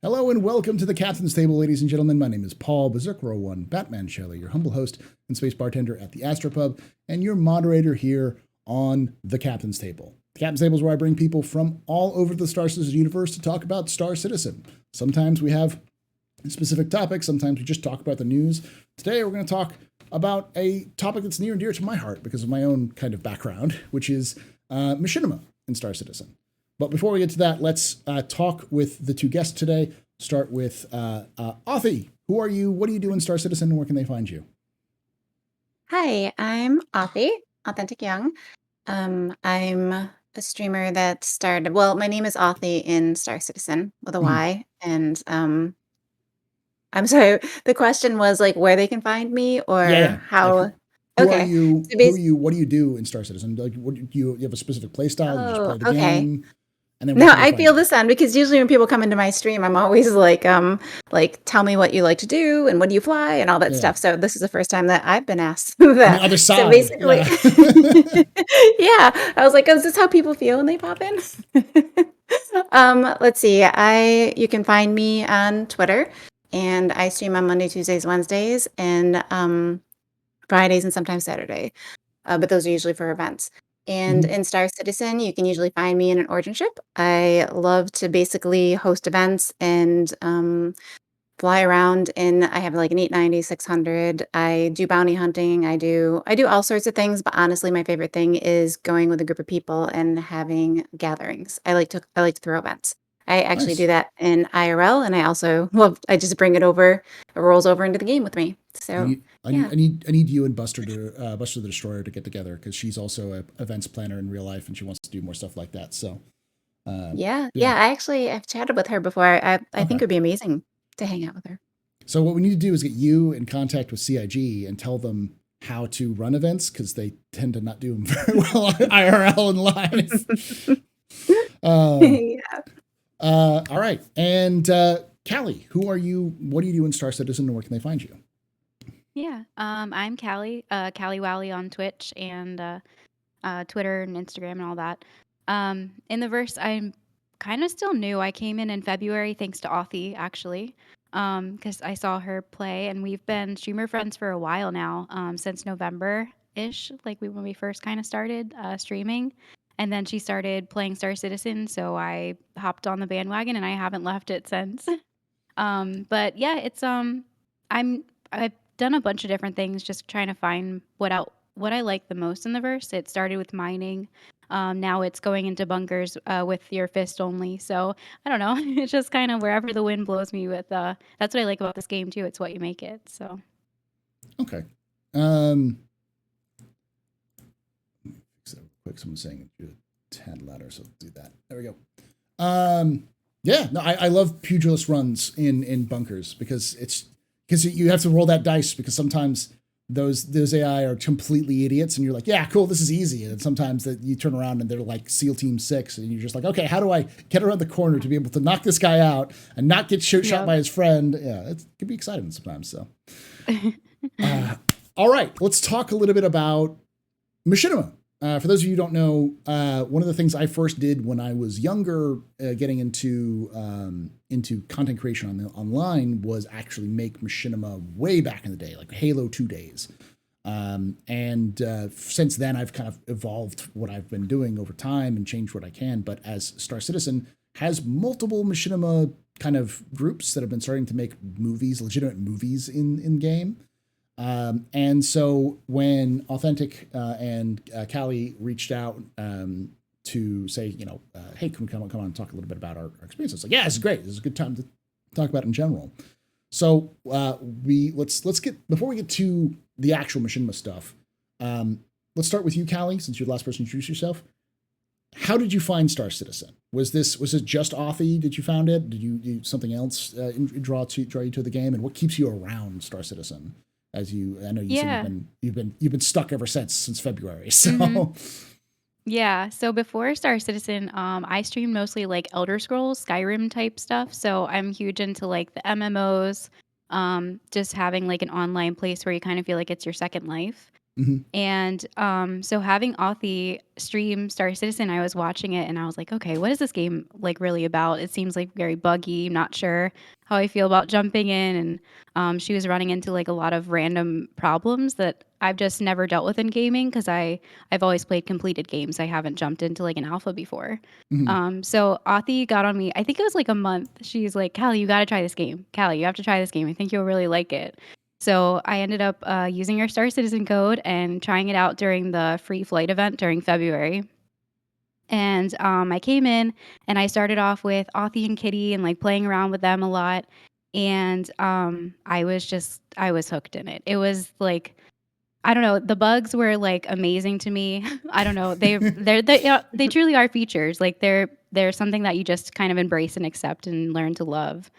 Hello and welcome to the Captain's Table, ladies and gentlemen. My name is Paul Berserker01, Batman Shelley, your humble host and space bartender at the AstroPub, and your moderator here on the Captain's Table. The Captain's Table is where I bring people from all over the Star Citizen universe to talk about Star Citizen. Sometimes we have specific topics, sometimes we just talk about the news. Today we're going to talk about a topic that's near and dear to my heart because of my own kind of background, which is machinima in Star Citizen. But before we get to that, let's talk with the two guests today. Start with Authie. Who are you? What do you do in Star Citizen? And where can they find you? Hi, I'm AuthenticYoung. I'm a streamer that started, well, my name is Authie in Star Citizen with a Y. And I'm sorry, the question was like where they can find me or how. Like, who are Okay. you? So Who are you? What do you do in Star Citizen? Like, what do you have a specific play style? You just play the okay. game, and then where No, can they I find feel you? this on because usually when people come into my stream, I'm always like tell me what you like to do and when do you fly and all that Yeah. stuff. So this is the first time that I've been asked On the that. other So side. basically, Yeah. yeah, I was like, is this how people feel when they pop in? Let's see. You can find me on Twitter, and I stream on Monday, Tuesdays, Wednesdays, and Fridays, and sometimes Saturday. But those are usually for events. And in Star Citizen, you can usually find me in an origin ship. I love to basically host events and fly around, and I have like an 890, 600. I do bounty hunting. I do all sorts of things, but honestly, my favorite thing is going with a group of people and having gatherings. I like to throw events. I actually do Nice. that in IRL, and I also love. I just bring it over. It rolls over into the game with me. I So need, I need, yeah. I need, I need you and Buster the Destroyer to get together because she's also an events planner in real life and she wants to do more stuff like that. So, Yeah, yeah. I've chatted with her before. I think Okay. it'd be amazing to hang out with her. So what we need to do is get you in contact with CIG and tell them how to run events because they tend to not do them very well IRL and live. Yeah. All right. And Callie, who are you? What do you do in Star Citizen and where can they find you? Yeah, I'm Callie, kaliwali on Twitch and Twitter and Instagram and all that. In the verse, I'm kind of still new. I came in February thanks to Authie, actually, because I saw her play, and we've been streamer friends for a while now, since November-ish, like when we first kind of started streaming. And then she started playing Star Citizen, so I hopped on the bandwagon, and I haven't left it since. But yeah, I've done a bunch of different things, just trying to find what I like the most in the verse. It started with mining. Now it's going into bunkers with your fist only. So I don't know. It's just kind of wherever the wind blows me with. That's what I like about this game too. It's what you make it. So Okay. Um, so quick, someone's saying do a tad louder, so do that. There we go. Yeah, no, I love pugilist runs in bunkers because you have to roll that dice because sometimes those AI are completely idiots and you're like, yeah, cool, this is easy. And sometimes that you turn around and they're like SEAL Team 6 and you're just like, okay, how do I get around the corner to be able to knock this guy out and not get shot by his friend? Yeah, it can be exciting sometimes. So, all right, let's talk a little bit about machinima. For those of you who don't know, one of the things I first did when I was younger, getting into content creation online, was actually make machinima way back in the day, like Halo 2 days. And since then, I've kind of evolved what I've been doing over time and changed what I can. But as Star Citizen has multiple machinima kind of groups that have been starting to make movies, legitimate movies in game. And so when Authentic and Callie reached out to say, hey, can we come on and talk a little bit about our experience? It's like, yeah, this is great. This is a good time to talk about it in general. So let's get, before we get to the actual machinima stuff, let's start with you, Callie, since you're the last person to introduce yourself. How did you find Star Citizen? Was it just Authie? Did you found it? Did you do something else draw you to the game? And what keeps you around Star Citizen? I know you yeah. said you've been stuck ever since February. So Yeah. So before Star Citizen, I streamed mostly like Elder Scrolls, Skyrim type stuff. So I'm huge into like the MMOs, just having like an online place where you kind of feel like it's your second life. Hmm. And so having Authy stream Star Citizen, I was watching it and I was like, okay, what is this game like really about? It seems like very buggy. I'm not sure how I feel about jumping in. And she was running into like a lot of random problems that I've just never dealt with in gaming because I've always played completed games. I haven't jumped into like an alpha before. Hmm. So Authy got on me. I think it was like a month. She's like, Callie, you got to try this game. Callie, you have to try this game. I think you'll really like it. So I ended up using your Star Citizen code and trying it out during the free flight event during February. And I came in and I started off with Authy and Kitty and like playing around with them a lot. And I was hooked in it. It was like, I don't know, the bugs were like amazing to me. I don't know, they truly are features. Like they're something that you just kind of embrace and accept and learn to love.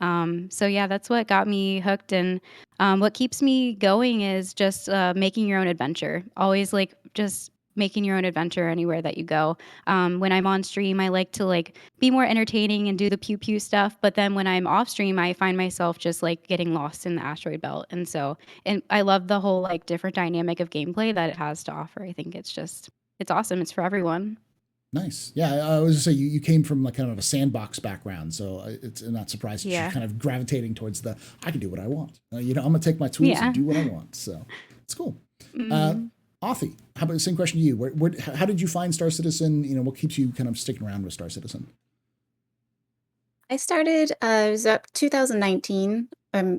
So yeah, that's what got me hooked, and what keeps me going is just making your own adventure. Always like just making your own adventure anywhere that you go. When I'm on stream, I like to like be more entertaining and do the pew pew stuff. But then when I'm off stream, I find myself just like getting lost in the asteroid belt, and I love the whole like different dynamic of gameplay that it has to offer. I think it's awesome. It's for everyone. Nice. Yeah, I was gonna say you came from like kind of a sandbox background, so it's not surprised that you're Yeah. kind of gravitating towards the I can do what I want. I'm gonna take my tools and Yeah. do what I want. So it's cool. Uh, Mhm. Authy, how about the same question to you? How did you find Star Citizen? What keeps you kind of sticking around with Star Citizen? I started, it was up 2019,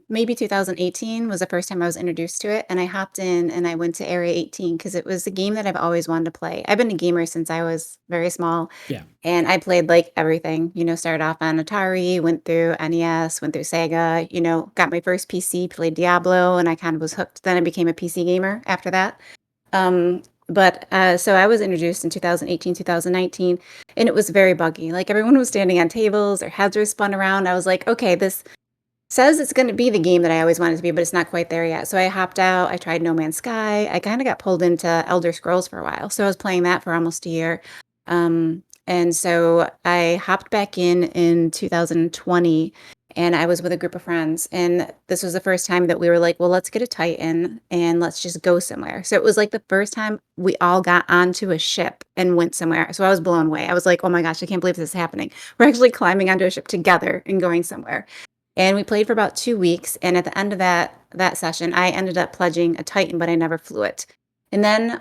maybe 2018 was the first time I was introduced to it, and I hopped in and I went to Area 18 because it was a game that I've always wanted to play. I've been a gamer since I was very small, Yeah. and I played like everything. Started off on Atari, went through NES, went through Sega. Got my first PC, played Diablo, and I kind of was hooked. Then I became a PC gamer after that. But so I was introduced in 2018, 2019, and it was very buggy. Like everyone was standing on tables, their heads were spun around. I was like, okay, this says it's going to be the game that I always wanted to be, but it's not quite there yet. So I hopped out. I tried No Man's Sky. I kind of got pulled into Elder Scrolls for a while. So I was playing that for almost a year. And so I hopped back in 2020, and I was with a group of friends. And this was the first time that we were like, well, let's get a Titan and let's just go somewhere. So it was like the first time we all got onto a ship and went somewhere. So I was blown away. I was like, oh my gosh, I can't believe this is happening. We're actually climbing onto a ship together and going somewhere. And we played for about 2 weeks. And at the end of that session, I ended up pledging a Titan, but I never flew it. And then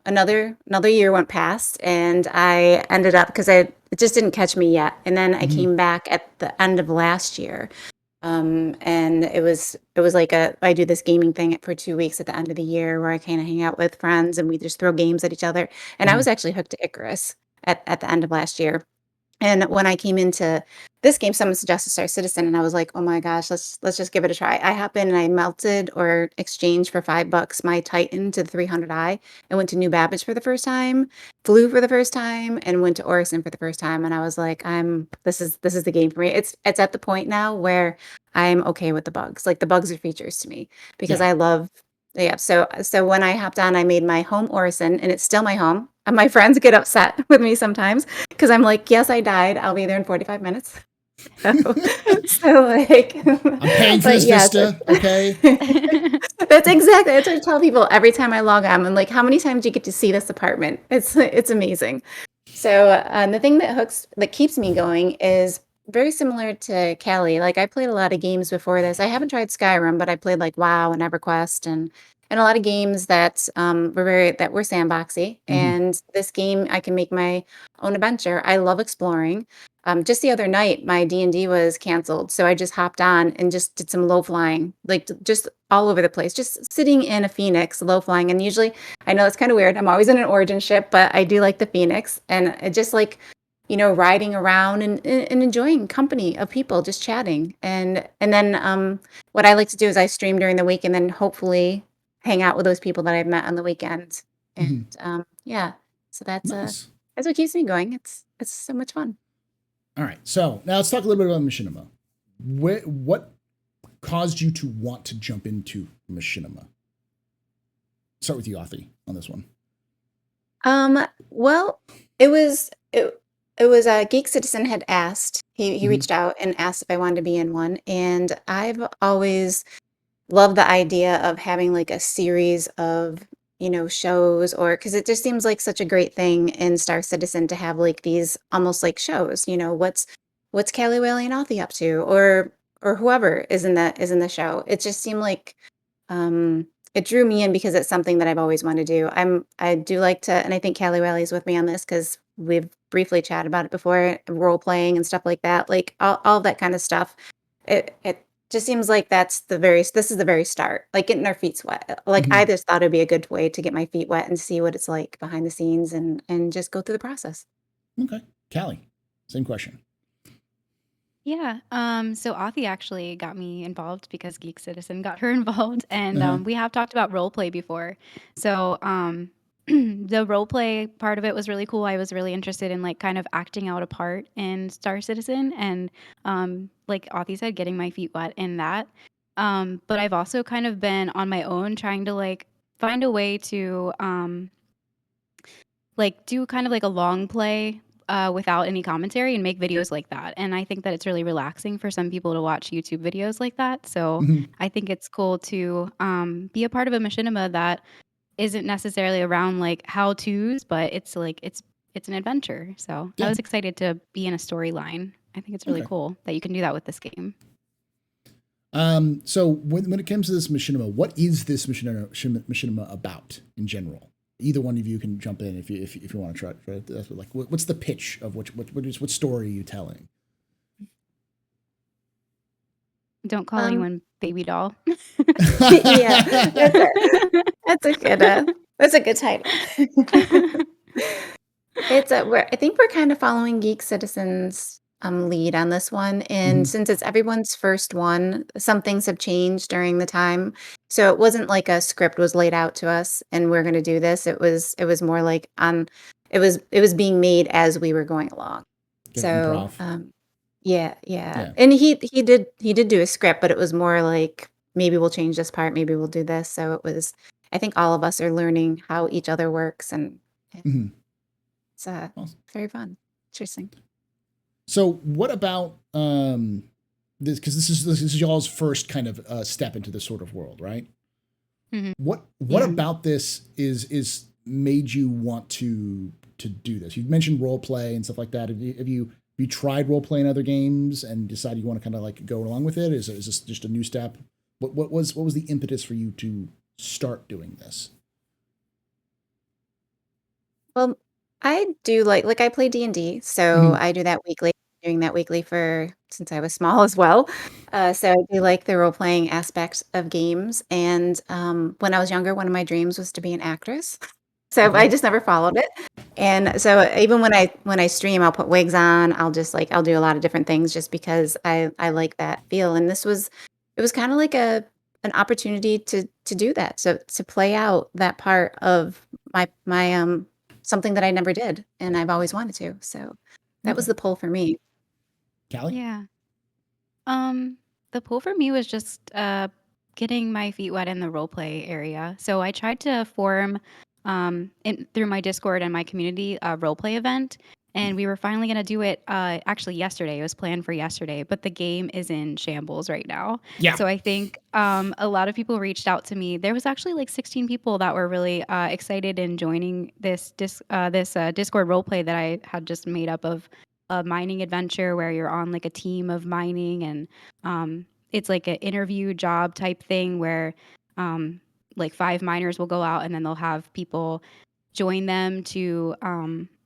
another year went past, and I ended up because it just didn't catch me yet. And then I Hmm. came back at the end of last year, and it was like I do this gaming thing for 2 weeks at the end of the year where I kind of hang out with friends and we just throw games at each other. And I Hmm. was actually hooked to Icarus at the end of last year. And when I came into this game, someone suggested Star Citizen, and I was like, "Oh my gosh, let's just give it a try." I happened and I melted or exchanged for $5 my Titan to the 300i and went to New Babbage for the first time, flew for the first time, and went to Orison for the first time. And I was like, this is the game for me. It's at the point now where I'm okay with the bugs. Like the bugs are features to me because Yeah. I love. Yeah, so when I hopped on, I made my home Orison, and it's still my home. And my friends get upset with me sometimes because I'm like, yes, I died. I'll be there in 45 minutes. So like, I'm paying for but this yes, Vista. Okay. that's what I tell people every time I log on. I'm like, how many times do you get to see this apartment? It's amazing. So the thing that keeps me going is very similar to Callie. Like I played a lot of games before this. I haven't tried Skyrim, but I played like WoW and EverQuest and a lot of games that were sandboxy. Hmm. And this game, I can make my own adventure. I love exploring. Just the other night, my D&D was canceled, so I just hopped on and just did some low flying, like just all over the place, just sitting in a Phoenix, low flying. And usually, I know it's kind of weird. I'm always in an Origin ship, but I do like the Phoenix, and I just like riding around and enjoying company of people, just chatting. And then what I like to do is I stream during the week, and then hopefully hang out with those people that I've met on the weekend. And Hmm. yeah, so Nice. that's what keeps me going. It's so much fun. All right. So now let's talk a little bit about Machinima. What caused you to want to jump into Machinima? Start with you, Authy, on this one. Well, it was Geek Citizen had asked. He Hmm. reached out and asked if I wanted to be in one, and I've always loved the idea of having like a series of shows, or because it just seems like such a great thing in Star Citizen to have like these almost like shows. What's kaliwali and Authy up to, or whoever is in the show. It just seemed like it drew me in because it's something that I've always wanted to do. I do like to, and I think kaliwali is with me on this because we've briefly chatted about it before, role playing and stuff like that, like all of that kind of stuff. It just seems like this is the very start, like getting our feet wet. Like I just thought it'd be a good way to get my feet wet and see what it's like behind the scenes and just go through the process. Okay. Callie, same question. Yeah. So Authy actually got me involved because Geek Citizen got her involved, and we have talked about role play before. So the role play part of it was really cool. I was really interested in like kind of acting out a part in Star Citizen, and like Authy said, getting my feet wet in that. But I've also kind of been on my own trying to like find a way to like do kind of like a long play without any commentary and make videos like that. And I think that it's really relaxing for some people to watch YouTube videos like that. So I think it's cool to be a part of a machinima that isn't necessarily around like how to's, but it's like it's an adventure. So I was excited to be in a storyline. I think it's really cool that you can do that with this game. So when it comes to this machinima, what is this machinima about in general? Either one of you can jump in if you want to try. That's like, what's the pitch of what story are you telling? Don't call anyone baby doll. Yeah, that's a good title. I think we're kind of following Geek Citizen's lead on this one, and since it's everyone's first one, some things have changed during the time. So it wasn't like a script was laid out to us and we're going to do this. It was more like it was being made as we were going along. So yeah. And he did do a script, but it was more like maybe we'll change this part, maybe we'll do this. So it was, I think all of us are learning how each other works, and it's Awesome. very fun, interesting. So what about this? Because this is y'all's first kind of step into this sort of world, right? What about this is made you want to do this? You mentioned role play and stuff like that. Have you tried role play in other games and decided you want to kind of like go along with it? Is this just a new step? What was the impetus for you to start doing this? Well, I do like I play D&D, so I do that weekly. Doing that weekly since I was small as well. So I do like the role playing aspect of games. And when I was younger, one of my dreams was to be an actress. So I just never followed it. And so even when I stream, I'll put wigs on. I'll do a lot of different things just because I like that feel. And it was kind of like an opportunity to do that. So to play out that part of my something that I never did and I've always wanted to. So that was the pull for me. Callie? Yeah. The pull for me was just getting my feet wet in the role play area. So I tried to form through my Discord and my community a role play event, and we were finally going to do it actually yesterday. It was planned for yesterday, but the game is in shambles right now. Yeah. So I think a lot of people reached out to me. There was actually like 16 people that were really excited in joining this Discord role play that I had just made up of a mining adventure where you're on like a team of mining, and it's like an interview job type thing where like 5 miners will go out and then they'll have people join them to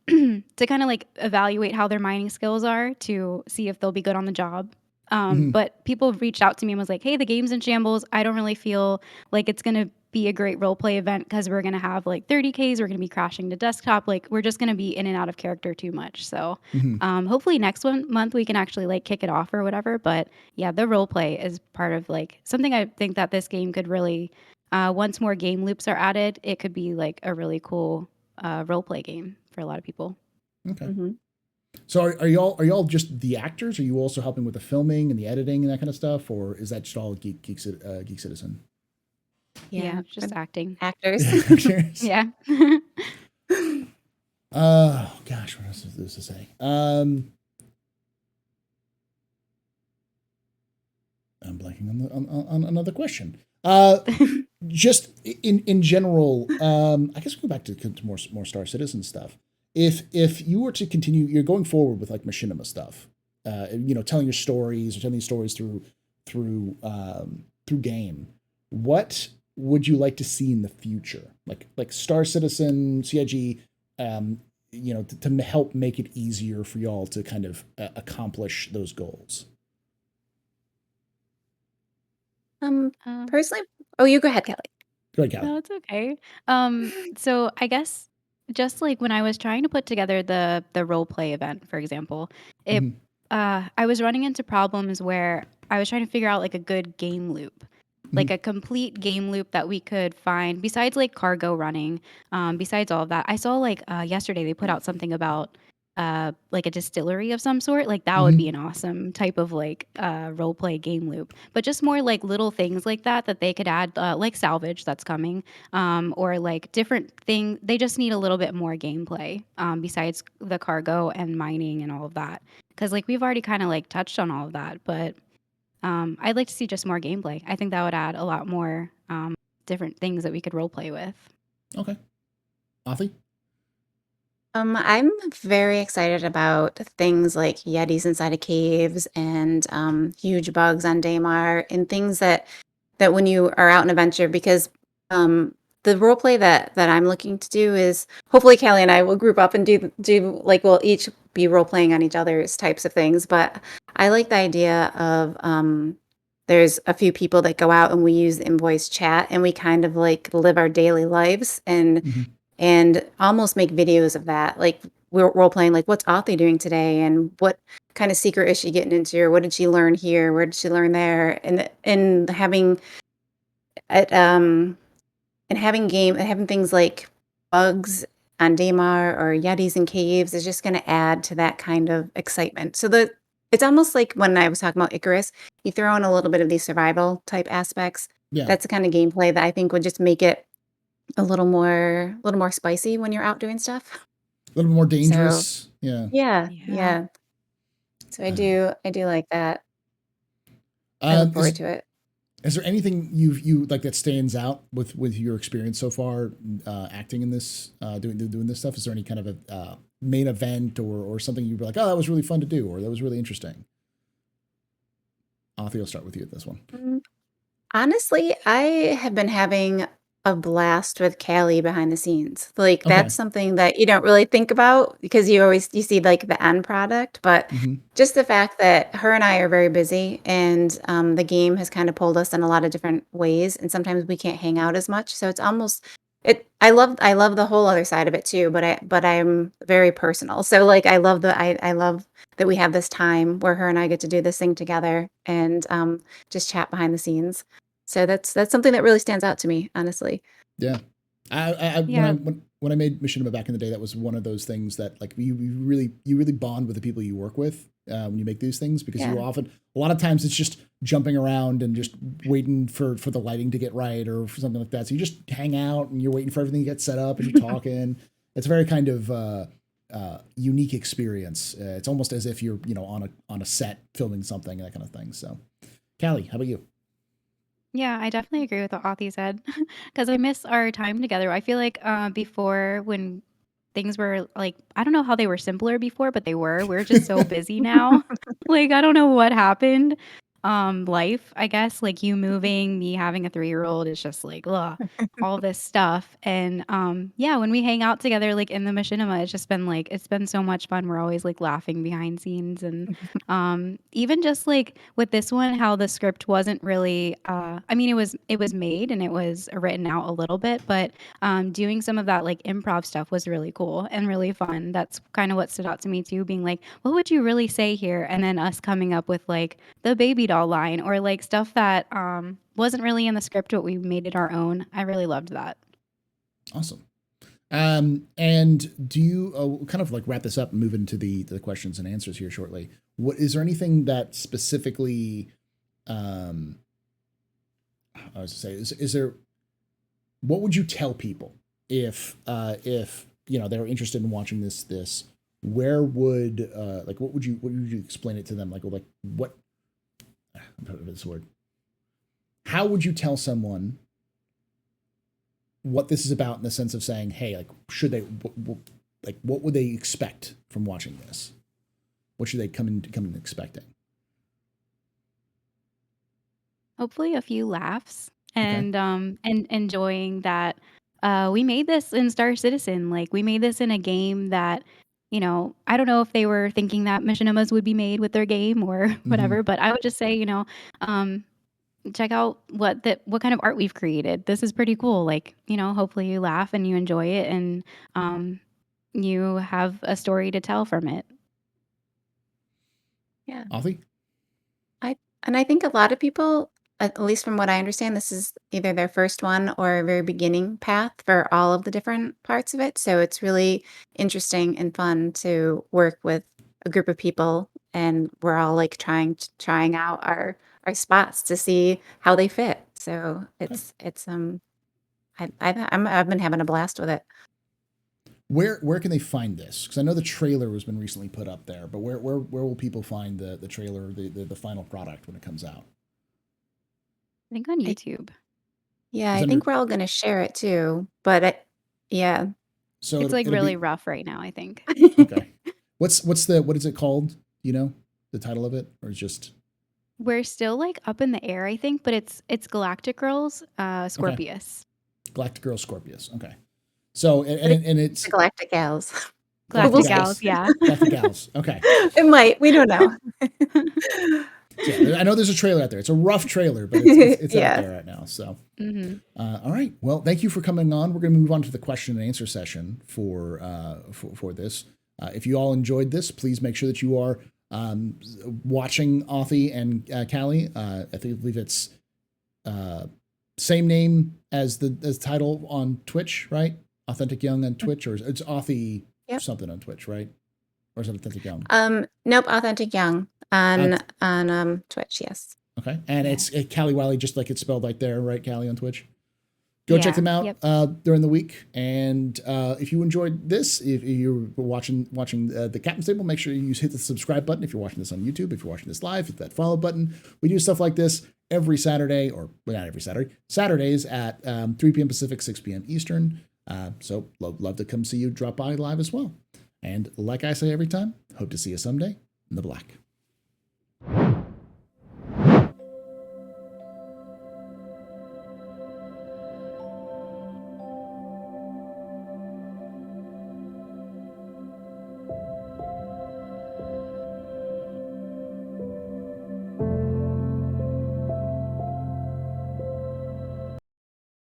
to kind of like evaluate how their mining skills are to see if they'll be good on the job. But people reached out to me and was like, hey, the game's in shambles. I don't really feel like it's going to be a great role play event because we're going to have like 30Ks. We're going to be crashing to desktop. Like we're just going to be in and out of character too much. So hopefully next month we can actually like kick it off or whatever. But yeah, the role play is part of like something I think that this game could really, once more game loops are added, it could be like a really cool role play game for a lot of people. Okay. So are y'all just the actors? Are you also helping with the filming and the editing and that kind of stuff, or is that just all Geek Citizen? Yeah, just acting. Actors. Yeah. Oh gosh, what else is this to say? I'm blanking working on another question. Just in general, I guess we'll go back to more Star Citizen stuff. If you were to continue, you're going forward with like machinima stuff, telling your stories or telling these stories through game. What would you like to see in the future? Like Star Citizen, CIG, to help make it easier for y'all to kind of accomplish those goals. Personally, oh, you go ahead, Kelly. Go ahead, Callie. No, it's okay. So I guess just like when I was trying to put together the role play event, for example, it Mhm. I was running into problems where I was trying to figure out like a good game loop, like Mhm. a complete game loop that we could find besides like cargo running. Besides all of that, I saw like yesterday they put out something about like a distillery of some sort. Like that would be Mhm. an awesome type of like role play game loop. But just more like little things like that they could add, like salvage that's coming, or like different thing. They just need a little bit more gameplay besides the cargo and mining and all of that. Because like we've already kind of like touched on all of that, but I'd like to see just more gameplay. I think that would add a lot more different things that we could role play with. Okay. Athi? I'm very excited about things like Yetis inside of caves and huge bugs on Daymar and things that when you are out in adventure, because the role play that I'm looking to do is hopefully Callie and I will group up and do like we'll each be role playing on each other's types of things. But I like the idea of there's a few people that go out and we use invoice chat and we kind of like live our daily lives Mhm. and almost make videos of that. Like we're role playing, like what's Authy doing today, and what kind of secret is she getting into, or what did she learn here, where did she learn there, and having it and having things like bugs on Daymar or Yetis in caves is just going to add to that kind of excitement. So it's almost like when I was talking about Icarus, you throw in a little bit of these survival type aspects. Yeah. That's the kind of gameplay that I think would just make it a little more spicy when you're out doing stuff. A little more So dangerous. Yeah. yeah, Yeah. yeah. So I Uh, do like that. I look forward to it. Is there anything you like that stands out with your experience so far acting in this doing this stuff? Is there any kind of a main event or something you'd be like, oh, that was really fun to do, or that was really interesting? Athi, I'll start with you at this one. Honestly, I have been having a blast with Callie behind the scenes. Like Okay. that's something that you don't really think about because you see like the end product, but Mm-hmm. just the fact that her and I are very busy and the game has kind of pulled us in a lot of different ways, and sometimes we can't hang out as much. So it's almost it. I love the whole other side of it too, but I'm very personal. So like I love that we have this time where her and I get to do this thing together and just chat behind the scenes. So that's something that really stands out to me, honestly. Yeah. I Yeah. when I made Machinima back in the day, that was one of those things that like you really bond with the people you work with when you make these things, because you Yeah. often a lot of times it's just jumping around and just waiting for the lighting to get right or for something like that. So you just hang out and you're waiting for everything to get set up and you're talking. It's a very kind of unique experience. It's almost as if you're on a set filming something, that kind of thing. So, Callie, how about you? Yeah, I definitely agree with what Authy said because I miss our time together. I feel like before when things were like, I don't know how they were simpler before, but they were. We're just so busy now. Like, I don't know what happened. Life, I guess, like you moving, me having a 3-year-old is just like, ugh, all this stuff. And yeah, when we hang out together, like in the machinima, it's just been like, it's been so much fun. We're always like laughing behind scenes. And even just like with this one, how the script wasn't really, I mean, it was made and it was written out a little bit, but doing some of that like improv stuff was really cool and really fun. That's kind of what stood out to me too, being like, what would you really say here? And then us coming up with like the baby doll line or like stuff that wasn't really in the script, but we made it our own. I really loved that. Awesome. And do you we'll kind of like wrap this up and move into the questions and answers here shortly? What is there anything that specifically, I was to say, is there, what would you tell people if they were interested in watching this, where would like what would you explain it to them, like what I'm trying to this word, how would you tell someone what this is about in the sense of saying, hey, like, should they, like, what would they expect from watching this? What should they come in expecting? Hopefully a few laughs Okay. and enjoying that we made this in Star Citizen. Like we made this in a game that, you know, I don't know if they were thinking that machinimas would be made with their game or whatever, but I would just say, you know, check out what kind of art we've created. This is pretty cool. Like, you know, hopefully you laugh and you enjoy it and you have a story to tell from it. Yeah. Authy? I think a lot of people, at least from what I understand, this is either their first one or a very beginning path for all of the different parts of it. So it's really interesting and fun to work with a group of people, and we're all like trying out our spots to see how they fit. So it's I've been having a blast with it. Where can they find this? Because I know the trailer has been recently put up there, but where will people find the trailer, the final product when it comes out? I think on I, YouTube. yeah, Is I it under, think we're all going to share it too. But yeah, so It's like it'll really be rough right now, I think. okay. What is it called? You know, the title of it, or is just We're still like up in the air, I think, but it's Galactic Girls, okay? Scorpius. Galactic Girl Scorpius. Okay. So but and it's the it's Galactic Gals. Galactic Galactic We'll see. Gals, Gals. yeah. Galactic Gals. Okay. It might. We don't know. So yeah, I know there's a trailer out there. It's a rough trailer, but it's out Yeah. there right now. So, hmm all right. Well, thank you for coming on. We're going to move on to the question and answer session for this. If you all enjoyed this, please make sure that you are watching Authy and Callie. I believe it's same name as the title on Twitch, right? AuthenticYoung on Twitch, or it's Authy Yep. something on Twitch, right? Or is it AuthenticYoung? Nope, AuthenticYoung on Twitch, yes. Okay, and Yeah. it's kaliwali, just like it's spelled right there, right? Callie on Twitch. Go check Yeah. them out Yep. during the week. And if you enjoyed this, if you're watching the Captain's Table, make sure you hit the subscribe button. If you're watching this on YouTube, if you're watching this live, hit that follow button. We do stuff like this every Saturday, or well, not every Saturday, Saturdays at 3 p.m. Pacific, 6 p.m. Eastern. So love to come see you, drop by live as well. And like I say every time, hope to see you someday in the black.